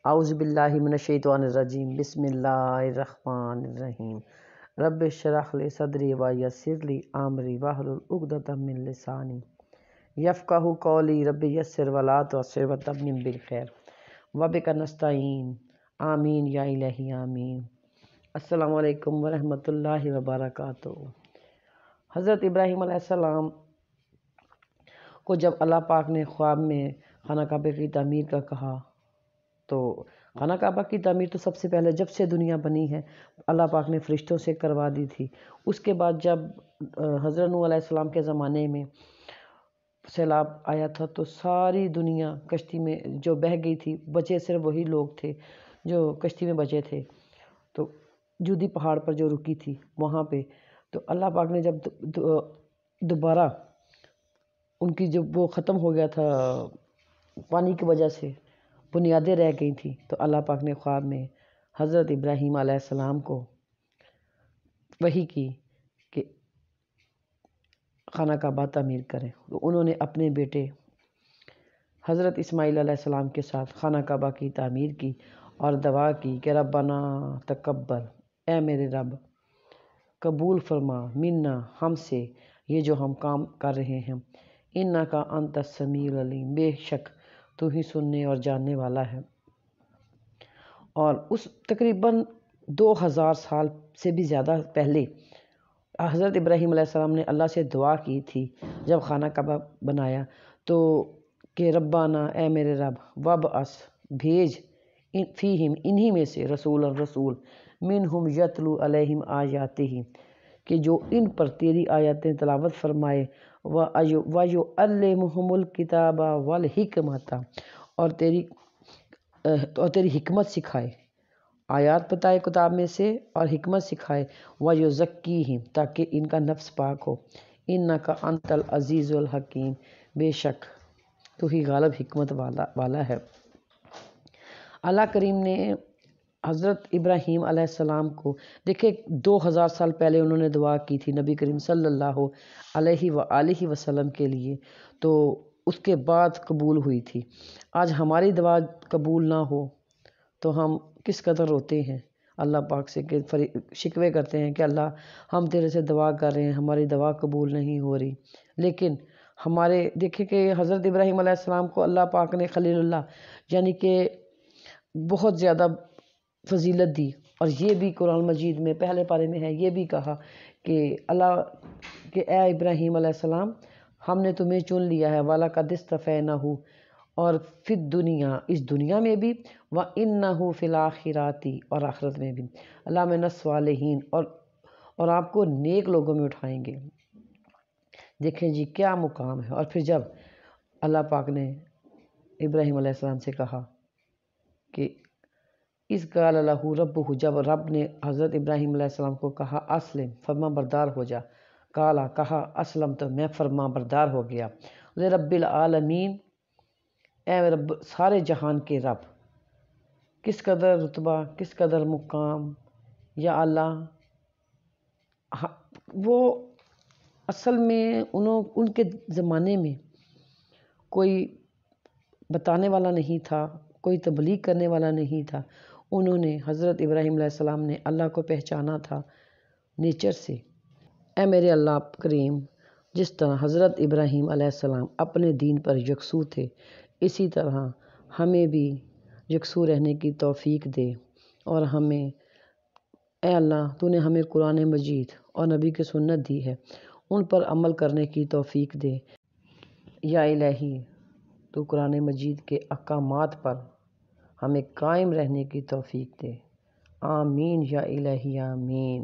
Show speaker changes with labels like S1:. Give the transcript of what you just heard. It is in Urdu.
S1: اعوذ باللہ من الشیطان الرجیم بسم اللہ الرحمن الرحیم رب اشرح لی صدری ویسر لی امری واحلل عقدۃ من لسانی یفقہوا قولی رب یسر ولا تعسر وتمم بالخیر وبک نستعین آمین یا الہی آمین۔ السلام علیکم ورحمۃ اللہ وبرکاتہ۔ حضرت ابراہیم علیہ السلام کو جب اللہ پاک نے خواب میں خانہ کعبہ کی تعمیر کا کہا تو خانہ کعبہ کی تعمیر تو سب سے پہلے جب سے دنیا بنی ہے اللہ پاک نے فرشتوں سے کروا دی تھی۔ اس کے بعد جب حضرت نوح علیہ السلام کے زمانے میں سیلاب آیا تھا تو ساری دنیا کشتی میں جو بہہ گئی تھی، بچے صرف وہی لوگ تھے جو کشتی میں بچے تھے۔ تو جودی پہاڑ پر جو رکی تھی وہاں پہ تو اللہ پاک نے جب دوبارہ ان کی جب وہ ختم ہو گیا تھا پانی کی وجہ سے، بنیادیں رہ گئی تھیں، تو اللہ پاک نے خواب میں حضرت ابراہیم علیہ السلام کو وحی کی کہ خانہ کعبہ تعمیر کریں۔ تو انہوں نے اپنے بیٹے حضرت اسماعیل علیہ السلام کے ساتھ خانہ کعبہ کی تعمیر کی اور دعا کی کہ ربنا تقبل، اے میرے رب قبول فرما، منا ہم سے یہ جو ہم کام کر رہے ہیں، انکا انت السمیع العلیم، بے شک تو ہی سننے اور جاننے والا ہے۔ اور اس تقریباً 2000 سال سے بھی زیادہ پہلے حضرت ابراہیم علیہ السلام نے اللہ سے دعا کی تھی جب خانہ کعبہ بنایا تو کہ ربنا، اے میرے رب، وابعث بھیج فیہم انہی میں سے رسول منہم یتلو علیہم آیاتہ کہ جو ان پر تیری آیاتیں تلاوت فرمائے، وَيُعَلِّمُهُمُ الْكِتَابَ وَالْحِکْمَةَ اور تیری حکمت سکھائے، آیات بتائے کتاب میں سے اور حکمت سکھائے، وَيُزَکِّیہم تاکہ ان کا نفس پاک ہو، اِنَّکَ أَنْتَ الْعَزِیزُ الْحَکِیم، بے شک تو ہی غالب حکمت والا ہے۔ اللہ کریم نے حضرت ابراہیم علیہ السلام کو دیکھیں 2000 سال پہلے انہوں نے دعا کی تھی نبی کریم صلی اللہ علیہ وآلہ وسلم کے لیے، تو اس کے بعد قبول ہوئی تھی۔ آج ہماری دعا قبول نہ ہو تو ہم کس قدر روتے ہیں اللہ پاک سے کہ شکوے کرتے ہیں کہ اللہ ہم تیرے سے دعا کر رہے ہیں، ہماری دعا قبول نہیں ہو رہی۔ لیکن ہمارے دیکھیں کہ حضرت ابراہیم علیہ السلام کو اللہ پاک نے خلیل اللہ یعنی کہ بہت زیادہ فضیلت دی، اور یہ بھی قرآن مجید میں پہلے پارے میں ہے، یہ بھی کہا کہ اللہ کہ اے ابراہیم علیہ السلام ہم نے تمہیں چن لیا ہے، وَلَقَدِ اصْطَفَيْنَاهُ، اور فی الدنیا اس دنیا میں بھی، وَإِنَّهُ فِي الْآخِرَةِ اور آخرت میں بھی، لَمِنَ الصَّالِحِينَ اور آپ کو نیک لوگوں میں اٹھائیں گے۔ دیکھیں جی کیا مقام ہے۔ اور پھر جب اللہ پاک نے ابراہیم علیہ السلام سے کہا کہ اس قال لہ ربہ، جب رب نے حضرت ابراہیم علیہ السلام کو کہا اسلم، فرما بردار ہو جا، کالا کہا اسلم تو میں فرما بردار ہو گیا، رب العالمین، اے رب سارے جہان کے رب۔ کس قدر رتبہ، کس قدر مقام، یا اللہ وہ اصل میں ان کے زمانے میں کوئی بتانے والا نہیں تھا، کوئی تبلیغ کرنے والا نہیں تھا۔ انہوں نے حضرت ابراہیم علیہ السلام نے اللہ کو پہچانا تھا نیچر سے۔ اے میرے اللہ کریم، جس طرح حضرت ابراہیم علیہ السلام اپنے دین پر یکسو تھے، اسی طرح ہمیں بھی یکسو رہنے کی توفیق دے، اور ہمیں اے اللہ تو نے ہمیں قرآن مجید اور نبی کی سنت دی ہے، ان پر عمل کرنے کی توفیق دے۔ یا الہی تو قرآن مجید کے احکامات پر ہمیں قائم رہنے کی توفیق دے، آمین یا الہی آمین۔